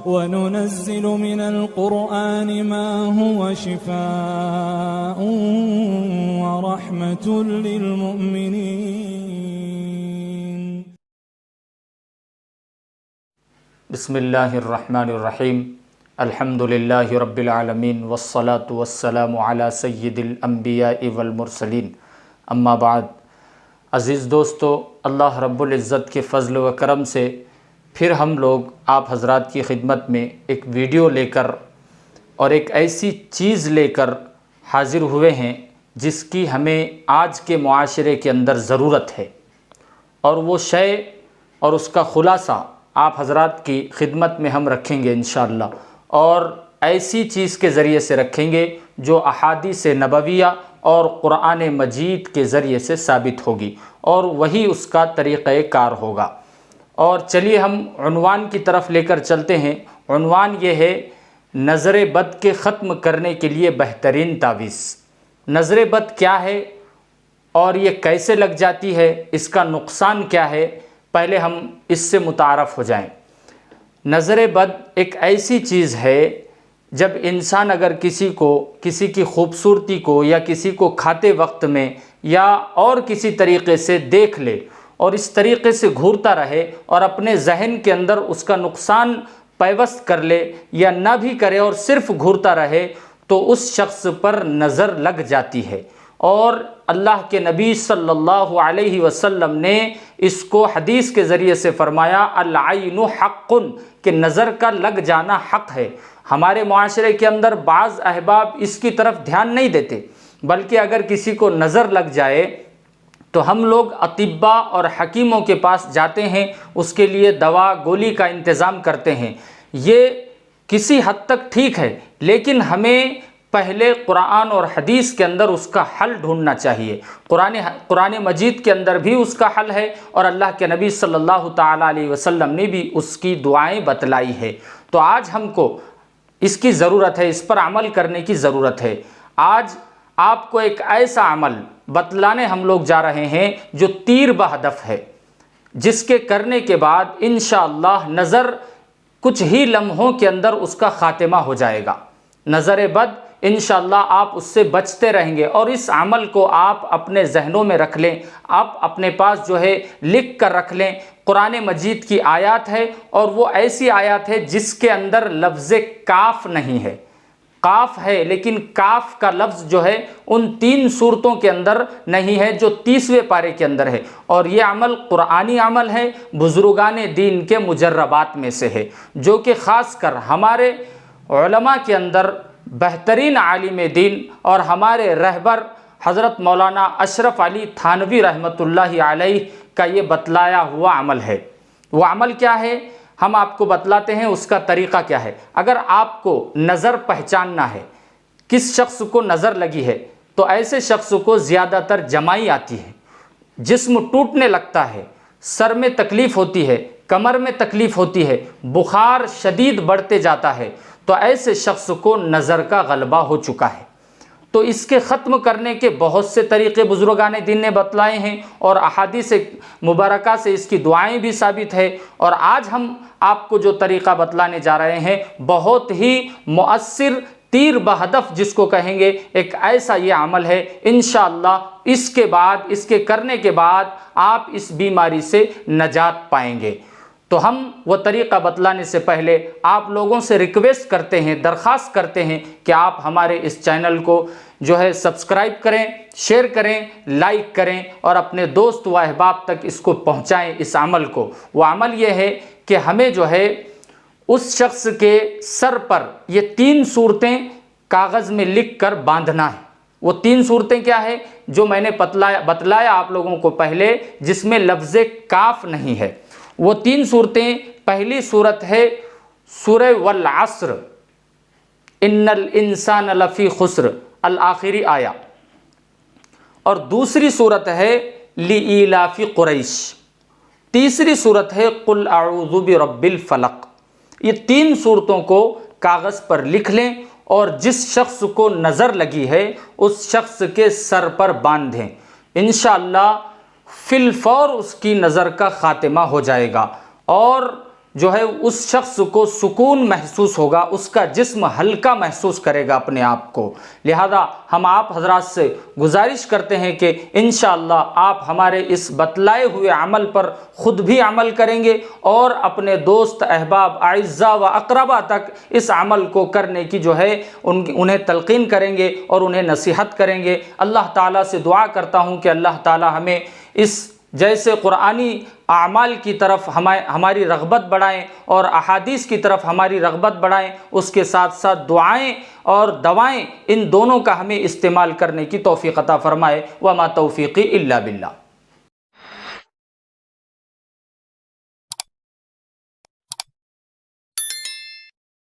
وننزل من القرآن ما هو شفاء ورحمة للمؤمنين. بسم اللہ الرحمن الرحیم. الحمد للہ رب العالمین والصلاة والسلام علی سید الانبیاء والمرسلین. اما بعد. عزیز دوستو، اللہ رب العزت کے فضل و کرم سے پھر ہم لوگ آپ حضرات کی خدمت میں ایک ویڈیو لے کر اور ایک ایسی چیز لے کر حاضر ہوئے ہیں جس کی ہمیں آج کے معاشرے کے اندر ضرورت ہے، اور وہ شے اور اس کا خلاصہ آپ حضرات کی خدمت میں ہم رکھیں گے انشاءاللہ، اور ایسی چیز کے ذریعے سے رکھیں گے جو احادیث نبویہ اور قرآن مجید کے ذریعے سے ثابت ہوگی، اور وہی اس کا طریقہ کار ہوگا. اور چلیے ہم عنوان کی طرف لے کر چلتے ہیں. عنوان یہ ہے نظر بد کے ختم کرنے کے لیے بہترین تعویذ. نظر بد کیا ہے اور یہ کیسے لگ جاتی ہے، اس کا نقصان کیا ہے، پہلے ہم اس سے متعارف ہو جائیں. نظر بد ایک ایسی چیز ہے جب انسان اگر کسی کی خوبصورتی کو یا کسی کو کھاتے وقت میں یا اور کسی طریقے سے دیکھ لے اور اس طریقے سے گھورتا رہے اور اپنے ذہن کے اندر اس کا نقصان پیوست کر لے یا نہ بھی کرے اور صرف گھورتا رہے تو اس شخص پر نظر لگ جاتی ہے. اور اللہ کے نبی صلی اللہ علیہ وسلم نے اس کو حدیث کے ذریعے سے فرمایا العین حق، کہ نظر کا لگ جانا حق ہے. ہمارے معاشرے کے اندر بعض احباب اس کی طرف دھیان نہیں دیتے، بلکہ اگر کسی کو نظر لگ جائے تو ہم لوگ اطباء اور حکیموں کے پاس جاتے ہیں، اس کے لیے دوا گولی کا انتظام کرتے ہیں. یہ کسی حد تک ٹھیک ہے، لیکن ہمیں پہلے قرآن اور حدیث کے اندر اس کا حل ڈھونڈنا چاہیے. قرآن مجید کے اندر بھی اس کا حل ہے، اور اللہ کے نبی صلی اللہ تعالیٰ علیہ وسلم نے بھی اس کی دعائیں بتلائی ہے. تو آج ہم کو اس کی ضرورت ہے، اس پر عمل کرنے کی ضرورت ہے. آج آپ کو ایک ایسا عمل بتلانے ہم لوگ جا رہے ہیں جو تیر بہدف ہے، جس کے کرنے کے بعد انشاءاللہ نظر کچھ ہی لمحوں کے اندر اس کا خاتمہ ہو جائے گا. نظر بد انشاءاللہ آپ اس سے بچتے رہیں گے، اور اس عمل کو آپ اپنے ذہنوں میں رکھ لیں، آپ اپنے پاس جو ہے لکھ کر رکھ لیں. قرآن مجید کی آیات ہے، اور وہ ایسی آیات ہے جس کے اندر لفظ کاف نہیں ہے. قاف ہے لیکن کاف کا لفظ جو ہے ان 3 سورتوں کے اندر نہیں ہے جو 30ویں پارے کے اندر ہے. اور یہ عمل قرآنی عمل ہے، بزرگان دین کے مجربات میں سے ہے، جو کہ خاص کر ہمارے علماء کے اندر بہترین عالم دین اور ہمارے رہبر حضرت مولانا اشرف علی تھانوی رحمۃ اللہ علیہ کا یہ بتلایا ہوا عمل ہے. وہ عمل کیا ہے ہم آپ کو بتلاتے ہیں، اس کا طریقہ کیا ہے. اگر آپ کو نظر پہچاننا ہے، کس شخص کو نظر لگی ہے، تو ایسے شخص کو زیادہ تر جمائی آتی ہے، جسم ٹوٹنے لگتا ہے، سر میں تکلیف ہوتی ہے، کمر میں تکلیف ہوتی ہے، بخار شدید بڑھتے جاتا ہے، تو ایسے شخص کو نظر کا غلبہ ہو چکا ہے. تو اس کے ختم کرنے کے بہت سے طریقے بزرگان دین نے بتلائے ہیں، اور احادیث مبارکہ سے اس کی دعائیں بھی ثابت ہے. اور آج ہم آپ کو جو طریقہ بتلانے جا رہے ہیں بہت ہی مؤثر، تیر بہدف جس کو کہیں گے، ایک ایسا یہ عمل ہے. انشاءاللہ اس کے کرنے کے بعد آپ اس بیماری سے نجات پائیں گے. تو ہم وہ طریقہ بتلانے سے پہلے آپ لوگوں سے ریکویسٹ کرتے ہیں، درخواست کرتے ہیں کہ آپ ہمارے اس چینل کو جو ہے سبسکرائب کریں، شیئر کریں، لائک کریں، اور اپنے دوست و احباب تک اس کو پہنچائیں اس عمل کو. وہ عمل یہ ہے کہ ہمیں جو ہے اس شخص کے سر پر یہ 3 صورتیں کاغذ میں لکھ کر باندھنا ہے. وہ 3 صورتیں کیا ہے جو میں نے بتلایا آپ لوگوں کو پہلے، جس میں لفظ کاف نہیں ہے. وہ 3 صورتیں، پہلی صورت ہے سورہ والعصر، ان الانسان لفی خسر، الآخری آیہ. اور دوسری صورت ہے لإیلاف قریش. تیسری صورت ہے قل اعوذ برب الفلق. یہ 3 صورتوں کو کاغذ پر لکھ لیں، اور جس شخص کو نظر لگی ہے اس شخص کے سر پر باندھیں. انشاءاللہ فی الفور اس کی نظر کا خاتمہ ہو جائے گا. اور جو ہے اس شخص کو سکون محسوس ہوگا، اس کا جسم ہلکا محسوس کرے گا اپنے آپ کو۔ لہذا ہم آپ حضرات سے گزارش کرتے ہیں کہ انشاءاللہ آپ ہمارے اس بتلائے ہوئے عمل پر خود بھی عمل کریں گے اور اپنے دوست، احباب، اعزاء و اقربا تک اس عمل کو کرنے کی جو ہے انہیں تلقین کریں گے اور انہیں نصیحت کریں گے۔ اللہ تعالیٰ سے دعا کرتا ہوں کہ اللہ تعالیٰ ہمیں اس جیسے قرآنی اعمال کی طرف ہماری رغبت بڑھائیں اور احادیث کی طرف ہماری رغبت بڑھائیں، اس کے ساتھ ساتھ دعائیں اور دوائیں ان دونوں کا ہمیں استعمال کرنے کی توفیق عطا فرمائے۔ وما توفیقی الا باللہ۔